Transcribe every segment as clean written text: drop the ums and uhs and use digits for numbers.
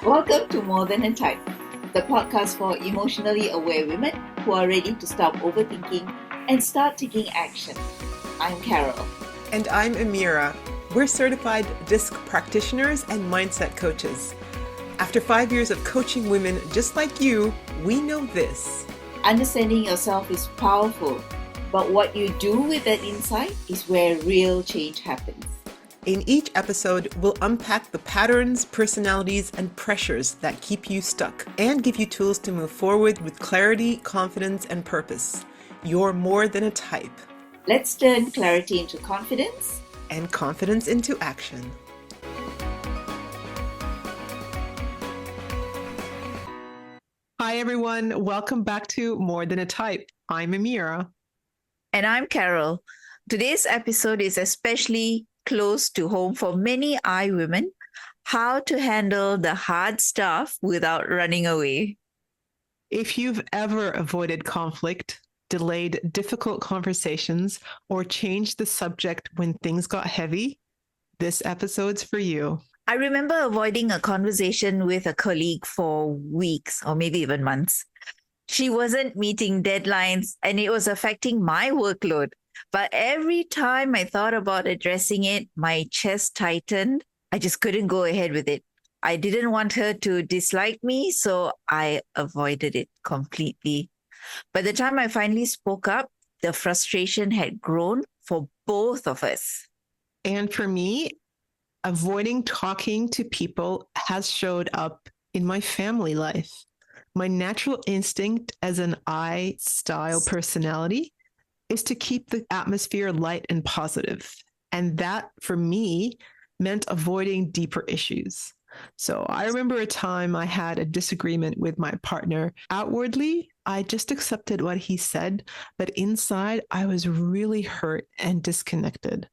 Welcome to More Than a Type, the podcast for emotionally aware women who are ready to stop overthinking and start taking action. I'm Carol. And I'm Amira. We're certified DISC practitioners and mindset coaches. After 5 years of coaching women just like you, we know this. Understanding yourself is powerful, but what you do with that insight is where real change happens. In each episode, we'll unpack the patterns, personalities, and pressures that keep you stuck and give you tools to move forward with clarity, confidence, and purpose. You're more than a type. Let's turn clarity into confidence and confidence into action. Hi, everyone. Welcome back to More Than a Type. I'm Amira. And I'm Carol. Today's episode is especially close to home for many I women: how to handle the hard stuff without running away. If you've ever avoided conflict, delayed difficult conversations, or changed the subject when things got heavy, this episode's for you. I remember avoiding a conversation with a colleague for weeks or maybe even months. She wasn't meeting deadlines and it was affecting my workload. But every time I thought about addressing it, my chest tightened. I just couldn't go ahead with it. I didn't want her to dislike me, so I avoided it completely. By the time I finally spoke up, the frustration had grown for both of us. And for me, avoiding talking to people has showed up in my family life. My natural instinct as an I-style personality is to keep the atmosphere light and positive. And that, for me, meant avoiding deeper issues. So I remember a time I had a disagreement with my partner. Outwardly, I just accepted what he said, but inside, I was really hurt and disconnected.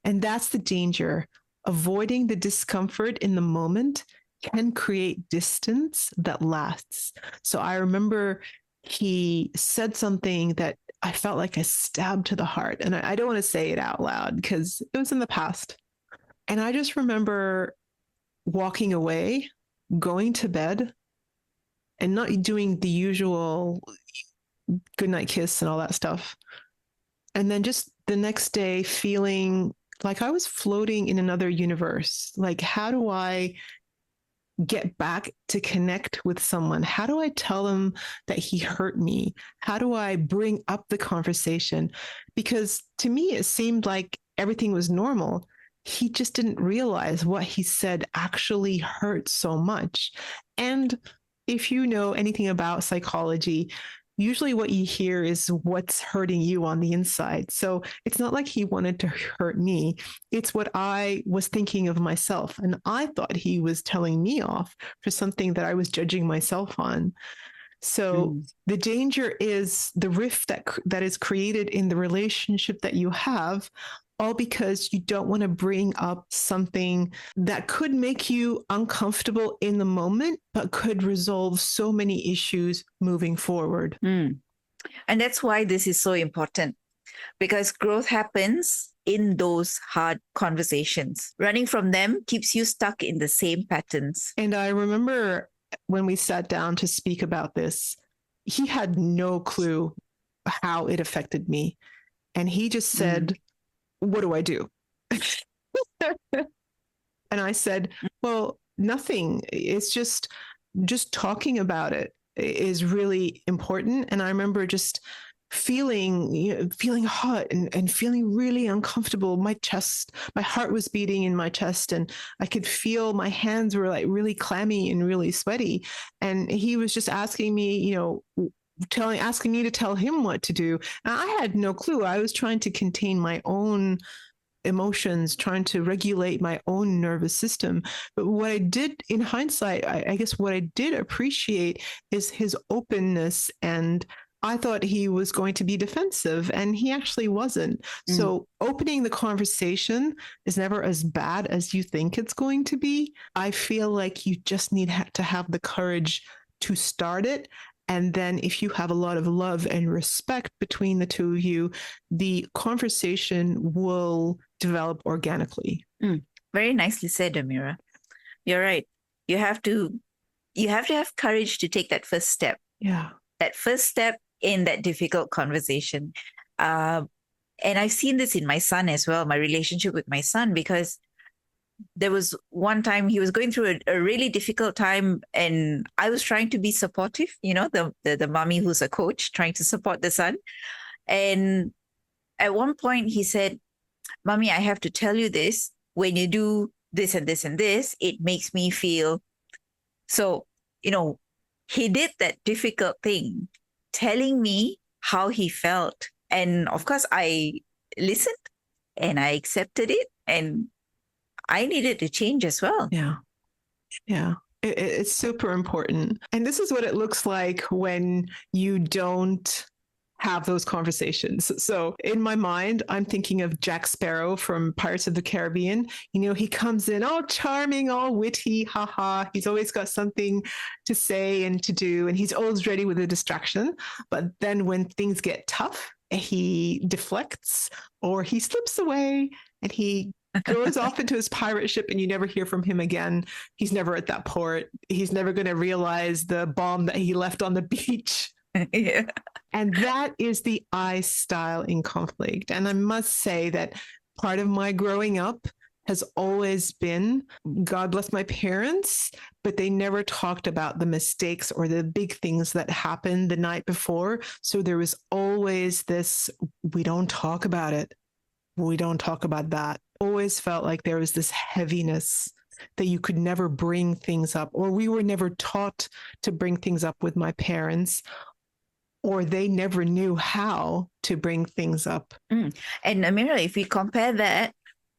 And that's the danger. Avoiding the discomfort in the moment can create distance that lasts. So I remember he said something that I felt like a stab to the heart. And I don't want to say it out loud because it was in the past. And I just remember walking away, going to bed, and not doing the usual goodnight kiss and all that stuff. And then just the next day feeling like I was floating in another universe. Like, how do I get back to connect with someone? How do I tell them that he hurt me? How do I bring up the conversation? Because to me, it seemed like everything was normal. He just didn't realize what he said actually hurt so much. And if you know anything about psychology, usually what you hear is what's hurting you on the inside. So it's not like he wanted to hurt me. It's what I was thinking of myself. And I thought he was telling me off for something that I was judging myself on. So the danger is the rift that is created in the relationship that you have, all because you don't want to bring up something that could make you uncomfortable in the moment, but could resolve so many issues moving forward. And that's why this is so important, because growth happens in those hard conversations. Running from them keeps you stuck in the same patterns. And I remember when we sat down to speak about this, he had no clue how it affected me. And he just said, what do I do? And I said, well, nothing. It's just talking about it is really important. And I remember just feeling hot and feeling really uncomfortable. My heart was beating in my chest, and I could feel my hands were like really clammy and really sweaty. And he was just asking me, asking me to tell him what to do. And I had no clue. I was trying to contain my own emotions, trying to regulate my own nervous system. But what I did in hindsight, I guess what I did appreciate is his openness. And I thought he was going to be defensive, and he actually wasn't. So opening the conversation is never as bad as you think it's going to be. I feel like you just need to have the courage to start it. And then if you have a lot of love and respect between the two of you, the conversation will develop organically. Very nicely said, Amira. You're right. You have to have courage to take that first step. Yeah. That first step in that difficult conversation. And I've seen this in my son as well, my relationship with my son, because there was one time he was going through a really difficult time, and I was trying to be supportive, the mommy who's a coach trying to support the son. And at one point he said, "Mommy, I have to tell you this. When you do this and this and this, it makes me feel." So, he did that difficult thing, telling me how he felt. And of course, I listened and I accepted it. And I needed to change as well. Yeah. Yeah. It's super important. And this is what it looks like when you don't have those conversations. So in my mind, I'm thinking of Jack Sparrow from Pirates of the Caribbean. He comes in all charming, all witty, haha. He's always got something to say and to do, and he's always ready with a distraction. But then when things get tough, he deflects or he slips away and he goes off into his pirate ship, and you never hear from him again. He's never at that port. He's never going to realize the bomb that he left on the beach. Yeah. And that is the I style in conflict. And I must say that part of my growing up has always been, God bless my parents, but they never talked about the mistakes or the big things that happened the night before. So there was always this, we don't talk about it. We don't talk about that. Always felt like there was this heaviness that you could never bring things up, or we were never taught to bring things up with my parents, or they never knew how to bring things up. And Amira, if we compare that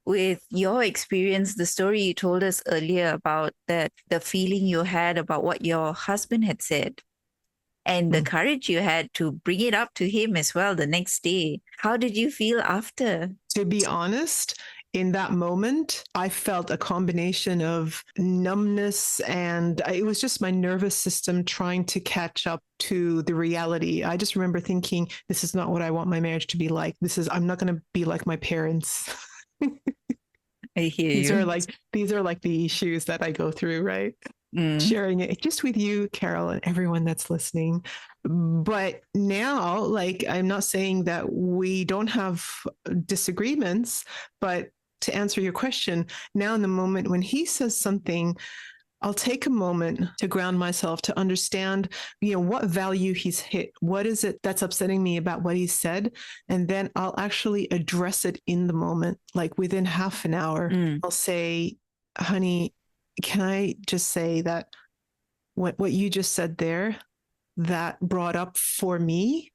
with your experience, the story you told us earlier about the feeling you had about what your husband had said, and the courage you had to bring it up to him as well the next day, how did you feel after? To be honest, in that moment, I felt a combination of numbness, and it was just my nervous system trying to catch up to the reality. I just remember thinking, this is not what I want my marriage to be like. I'm not going to be like my parents. I hear these you. are like the issues that I go through, right? Sharing it just with you, Carol, and everyone that's listening. But now, I'm not saying that we don't have disagreements, but to answer your question, now in the moment when he says something, I'll take a moment to ground myself to understand, what value he's hit. What is it that's upsetting me about what he said? And then I'll actually address it in the moment, like within half an hour. I'll say, honey, can I just say that what you just said there, that brought up for me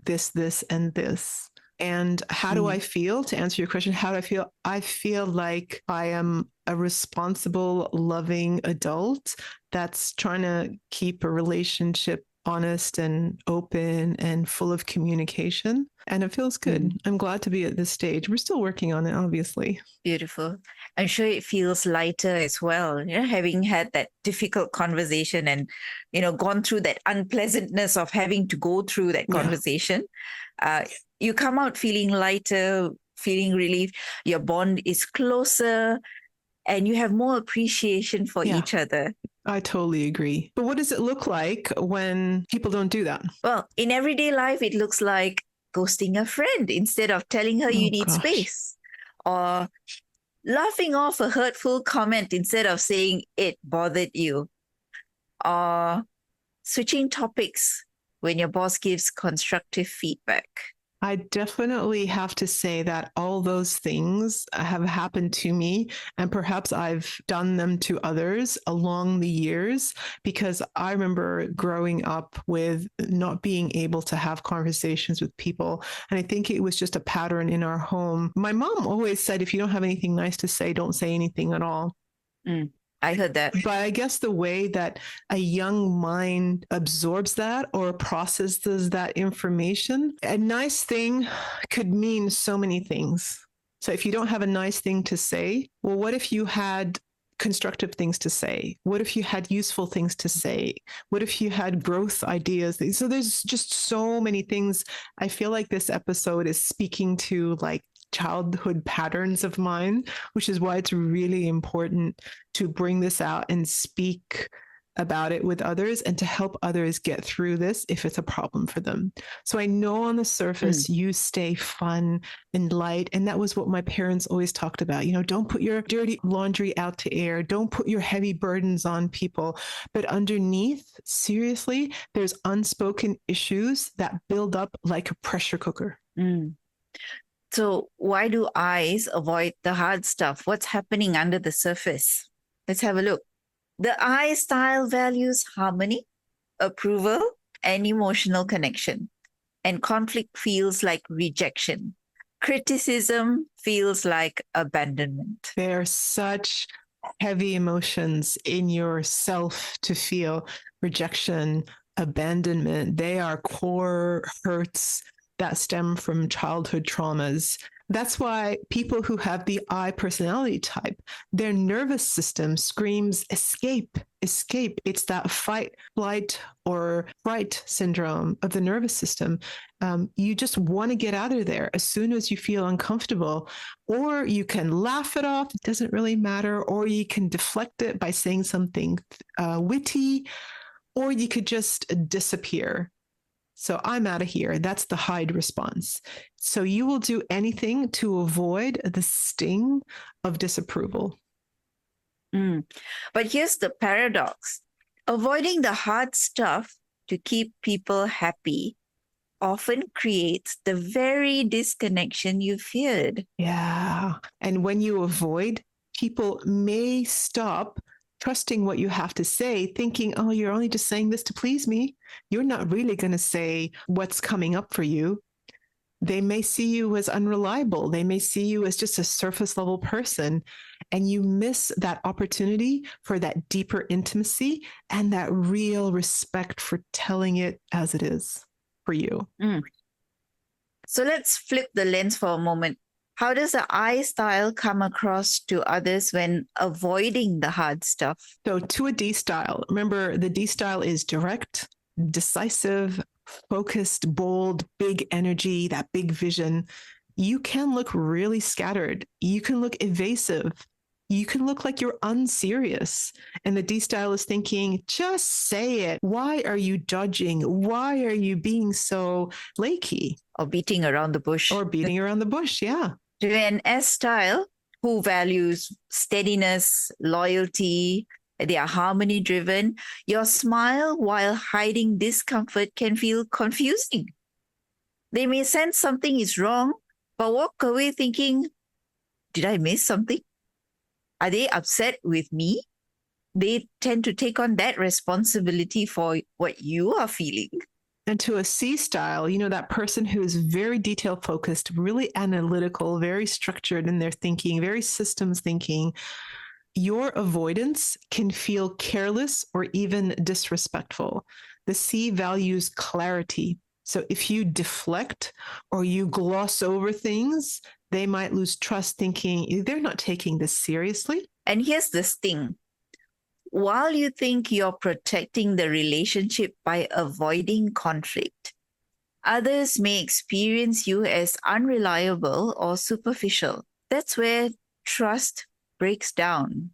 this, and this. And how do I feel? To answer your question, how do I feel? I feel like I am a responsible, loving adult that's trying to keep a relationship honest and open and full of communication. And it feels good. I'm glad to be at this stage. We're still working on it, obviously. Beautiful. I'm sure it feels lighter as well, having had that difficult conversation and, gone through that unpleasantness of having to go through that conversation. You come out feeling lighter, feeling relieved. Your bond is closer and you have more appreciation for each other. I totally agree. But what does it look like when people don't do that? Well, in everyday life, it looks like ghosting a friend instead of telling her you need space, or laughing off a hurtful comment instead of saying it bothered you, or switching topics when your boss gives constructive feedback. I definitely have to say that all those things have happened to me, and perhaps I've done them to others along the years, because I remember growing up with not being able to have conversations with people. And I think it was just a pattern in our home. My mom always said, if you don't have anything nice to say, don't say anything at all. I heard that. But I guess the way that a young mind absorbs that or processes that information, a nice thing could mean so many things. So if you don't have a nice thing to say, well, what if you had constructive things to say? What if you had useful things to say? What if you had growth ideas? So there's just so many things. I feel like this episode is speaking to childhood patterns of mine, which is why it's really important to bring this out and speak about it with others and to help others get through this if it's a problem for them. So I know on the surface you stay fun and light. And that was what my parents always talked about. You know, don't put your dirty laundry out to air. Don't put your heavy burdens on people. But underneath, seriously, there's unspoken issues that build up like a pressure cooker. So why do I's avoid the hard stuff? What's happening under the surface? Let's have a look. The I style values harmony, approval, and emotional connection. And conflict feels like rejection. Criticism feels like abandonment. They're such heavy emotions in yourself to feel: rejection, abandonment. They are core hurts that stem from childhood traumas. That's why people who have the I personality type, their nervous system screams, escape, escape. It's that fight, flight, or fright syndrome of the nervous system. You just want to get out of there as soon as you feel uncomfortable, or you can laugh it off. It doesn't really matter. Or you can deflect it by saying something witty, or you could just disappear. So I'm out of here. That's the hide response. So you will do anything to avoid the sting of disapproval. But here's the paradox. Avoiding the hard stuff to keep people happy often creates the very disconnection you feared. Yeah. And when you avoid, people may stop trusting what you have to say, thinking, oh, you're only just saying this to please me. You're not really going to say what's coming up for you. They may see you as unreliable. They may see you as just a surface level person. And you miss that opportunity for that deeper intimacy and that real respect for telling it as it is for you. So let's flip the lens for a moment. How does the I style come across to others when avoiding the hard stuff? So to a D style, remember the D style is direct, decisive, focused, bold, big energy, that big vision. You can look really scattered. You can look evasive. You can look like you're unserious. And the D style is thinking, just say it. Why are you judging? Why are you being so flaky? Or beating around the bush. Or beating around the bush, yeah. To an S style who values steadiness, loyalty, they are harmony driven, your smile while hiding discomfort can feel confusing. They may sense something is wrong, but walk away thinking, did I miss something? Are they upset with me? They tend to take on that responsibility for what you are feeling. And to a C style, you know, that person who is very detail focused, really analytical, very structured in their thinking, very systems thinking, your avoidance can feel careless or even disrespectful. The C values clarity. So if you deflect or you gloss over things, they might lose trust, thinking they're not taking this seriously. And here's the sting. While you think you're protecting the relationship by avoiding conflict, others may experience you as unreliable or superficial. That's where trust breaks down.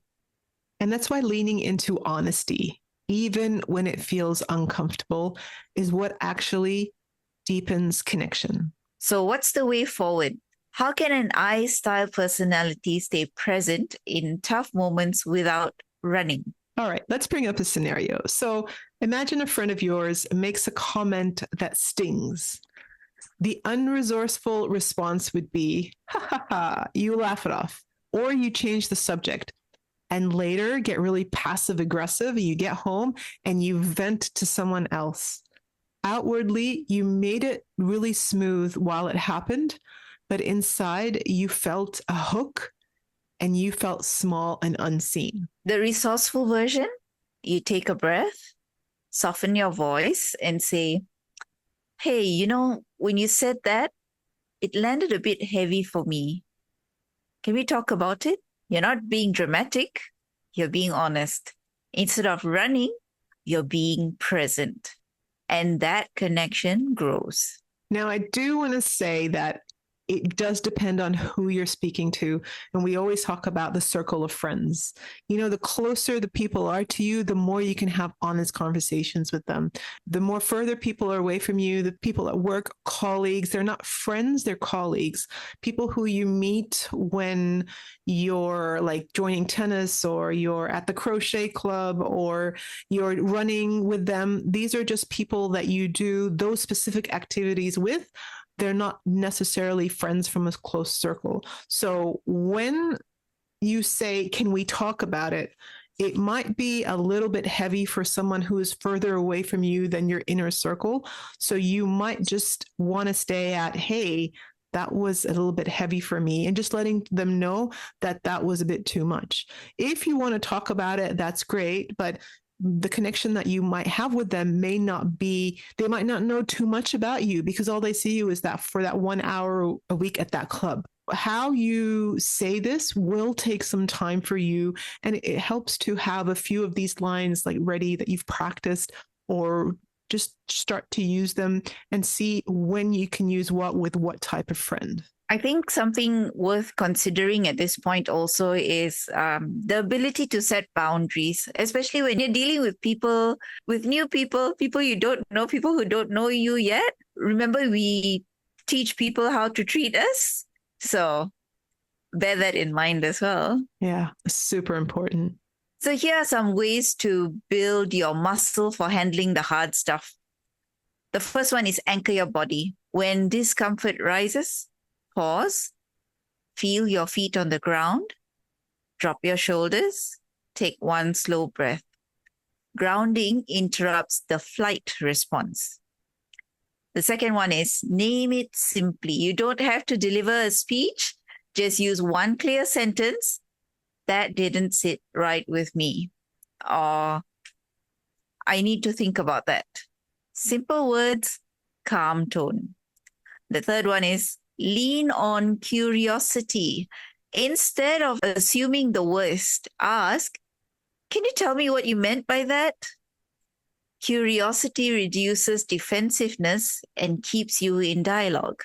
And that's why leaning into honesty, even when it feels uncomfortable, is what actually deepens connection. So what's the way forward? How can an I-style personality stay present in tough moments without running? All right, let's bring up a scenario. So imagine a friend of yours makes a comment that stings. The unresourceful response would be, ha ha ha, you laugh it off, or you change the subject. And later get really passive aggressive. You get home and you vent to someone else. Outwardly, you made it really smooth while it happened, but inside you felt a hook and you felt small and unseen. The resourceful version, you take a breath, soften your voice and say, hey, you know, when you said that, it landed a bit heavy for me. Can we talk about it? You're not being dramatic, you're being honest. Instead of running, you're being present. And that connection grows. Now, I do want to say that it does depend on who you're speaking to. And we always talk about the circle of friends. You know, the closer the people are to you, the more you can have honest conversations with them. The more further people are away from you, the people at work, colleagues, they're not friends, they're colleagues. People who you meet when you're like joining tennis or you're at the crochet club or you're running with them. These are just people that you do those specific activities with. They're not necessarily friends from a close circle. So when you say, can we talk about it? It might be a little bit heavy for someone who is further away from you than your inner circle. So you might just want to stay at, hey, that was a little bit heavy for me, and just letting them know that that was a bit too much. If you want to talk about it, that's great. But the connection that you might have with them may not be, they might not know too much about you because all they see you is that for that 1 hour a week at that club. How you say this will take some time for you. And it helps to have a few of these lines like ready that you've practiced, or just start to use them and see when you can use what with what type of friend. I think something worth considering at this point also is the ability to set boundaries, especially when you're dealing with people, with new people, people you don't know, people who don't know you yet. Remember, we teach people how to treat us. So bear that in mind as well. Yeah, super important. So here are some ways to build your muscle for handling the hard stuff. The first one is anchor your body. When discomfort rises, pause, feel your feet on the ground, drop your shoulders, take one slow breath. Grounding interrupts the flight response. The second one is name it simply. You don't have to deliver a speech. Just use one clear sentence. That didn't sit right with me. Or I need to think about that. Simple words, calm tone. The third one is lean on curiosity. Instead of assuming the worst, ask, can you tell me what you meant by that? Curiosity reduces defensiveness and keeps you in dialogue.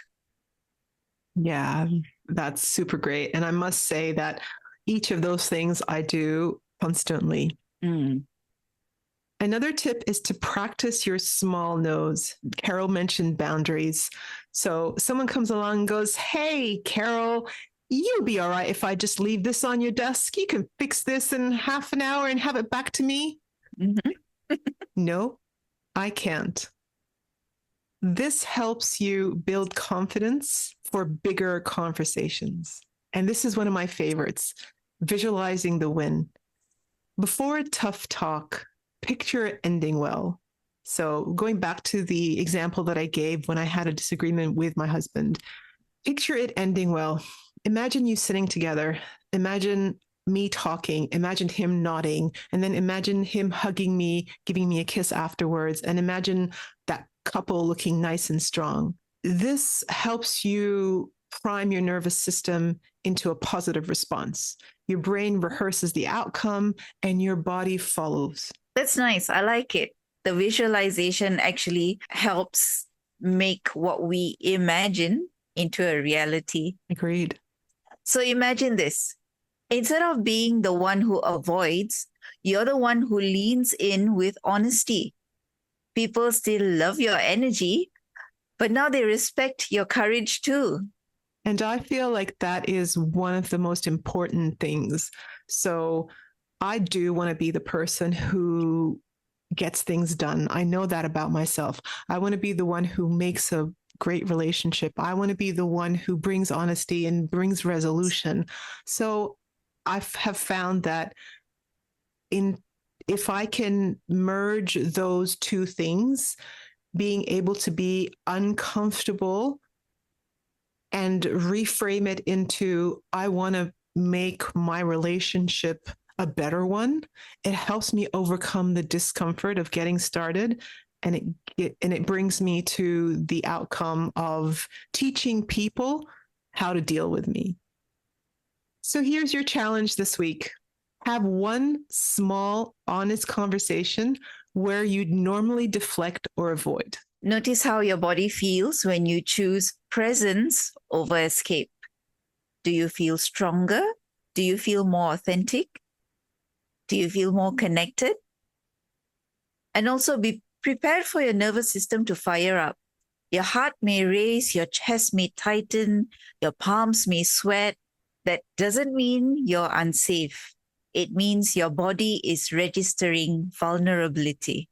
Yeah, that's super great. And I must say that each of those things I do constantly. Another tip is to practice your small no's. Carol mentioned boundaries. So someone comes along and goes, hey, Carol, you'll be all right if I just leave this on your desk. You can fix this in half an hour and have it back to me. No, I can't. This helps you build confidence for bigger conversations. And this is one of my favorites, visualizing the win. Before a tough talk, picture it ending well. So going back to the example that I gave when I had a disagreement with my husband, picture it ending well. Imagine you sitting together. Imagine me talking. Imagine him nodding. And then imagine him hugging me, giving me a kiss afterwards. And imagine that couple looking nice and strong. This helps you prime your nervous system into a positive response. Your brain rehearses the outcome and your body follows. That's nice. I like it. The visualization actually helps make what we imagine into a reality. Agreed. So imagine this. Instead of being the one who avoids, you're the one who leans in with honesty. People still love your energy, but now they respect your courage too. And I feel like that is one of the most important things. So I do want to be the person who gets things done. I know that about myself. I want to be the one who makes a great relationship. I want to be the one who brings honesty and brings resolution. So I have found that if I can merge those two things, being able to be uncomfortable and reframe it into, I want to make my relationship a better one, it helps me overcome the discomfort of getting started. And it brings me to the outcome of teaching people how to deal with me. So here's your challenge this week. Have one small, honest conversation where you'd normally deflect or avoid. Notice how your body feels when you choose presence over escape. Do you feel stronger? Do you feel more authentic? Do you feel more connected? And also be prepared for your nervous system to fire up. Your heart may race, your chest may tighten, your palms may sweat. That doesn't mean you're unsafe. It means your body is registering vulnerability.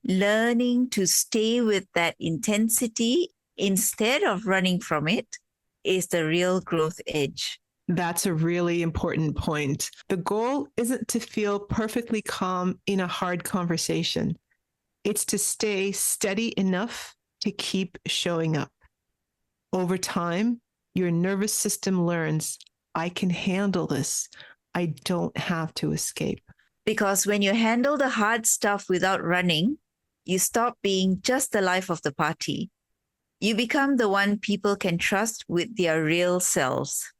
Learning to stay with that intensity instead of running from it is the real growth edge. That's a really important point. The goal isn't to feel perfectly calm in a hard conversation. It's to stay steady enough to keep showing up. Over time, your nervous system learns, I can handle this. I don't have to escape. Because when you handle the hard stuff without running, you stop being just the life of the party. You become the one people can trust with their real selves.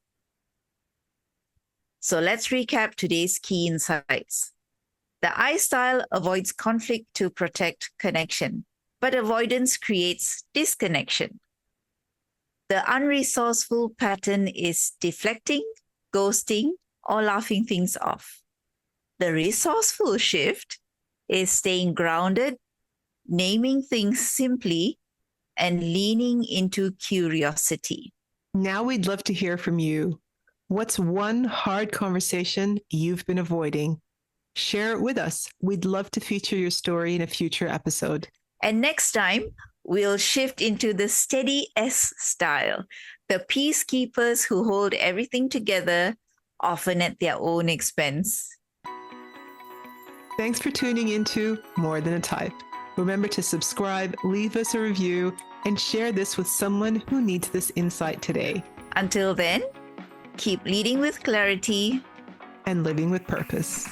So let's recap today's key insights. The I style avoids conflict to protect connection, but avoidance creates disconnection. The unresourceful pattern is deflecting, ghosting, or laughing things off. The resourceful shift is staying grounded, naming things simply, and leaning into curiosity. Now we'd love to hear from you. What's one hard conversation you've been avoiding? Share it with us. We'd love to feature your story in a future episode. And next time, we'll shift into the steady S style, the peacekeepers who hold everything together, often at their own expense. Thanks for tuning into More Than a Type. Remember to subscribe, leave us a review, and share this with someone who needs this insight today. Until then, keep leading with clarity and living with purpose.